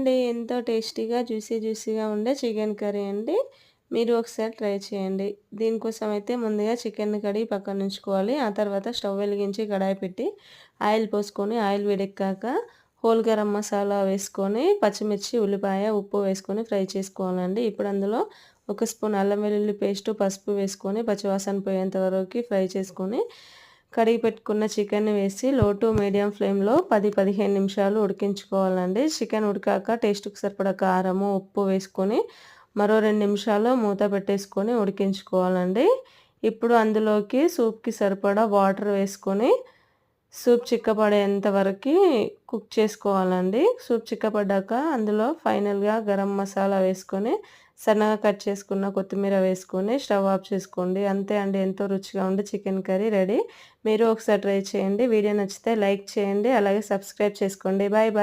అండి. ఎంతో టేస్టీగా, జ్యూసీగా ఉండే చికెన్ కర్రీ అండి. మీరు ఒకసారి ట్రై చేయండి. దీనికోసం అయితే ముందుగా చికెన్‌ని కడిగి పక్కన ఉంచుకోవాలి. ఆ తర్వాత స్టవ్ వెలిగించి కడాయి పెట్టి ఆయిల్ పోసుకొని ఆయిల్ వేడెక్కాక హోల్ గరం మసాలా వేసుకొని పచ్చిమిర్చి, ఉల్లిపాయ, ఉప్పు వేసుకొని ఫ్రై చేసుకోవాలండి. ఇప్పుడు అందులో ఒక స్పూన్ అల్లం వెల్లుల్లి పేస్టు, పసుపు వేసుకొని పచ్చివాసన పోయేంత వరకి ఫ్రై చేసుకొని కడిగి పెట్టుకున్న చికెన్‌ని వేసి లో టు మీడియం ఫ్లేమ్‌లో 10, 15 నిమిషాలు ఉడికించుకోవాలండి. చికెన్ ఉడికాక టేస్ట్‌కి సరిపడా కారము, ఉప్పు వేసుకొని మరో 2 నిమిషాలు మూత పెట్టేసుకొని ఉడికించుకోవాలండి. ఇప్పుడు అందులోకి సూప్‌కి సరిపడా వాటర్ వేసుకొని సూప్ చిక్కపడేంత వరకి కుక్ చేసుకోవాలండి. సూప్ చిక్కపడ్డాక అందులో ఫైనల్‌గా గరం మసాలా వేసుకొని సన్నగా కట్ చేసుకున్న కొత్తిమీర వేసుకొని స్టవ్ ఆఫ్ చేసుకోండి. అంతే అండి. ఎంతో రుచిగా ఉండే చికెన్ కర్రీ రెడీ. మీరు ఒకసారి ట్రై చేయండి. వీడియో నచ్చితే లైక్ చేయండి. అలాగే సబ్స్క్రైబ్ చేసుకోండి. Bye bye.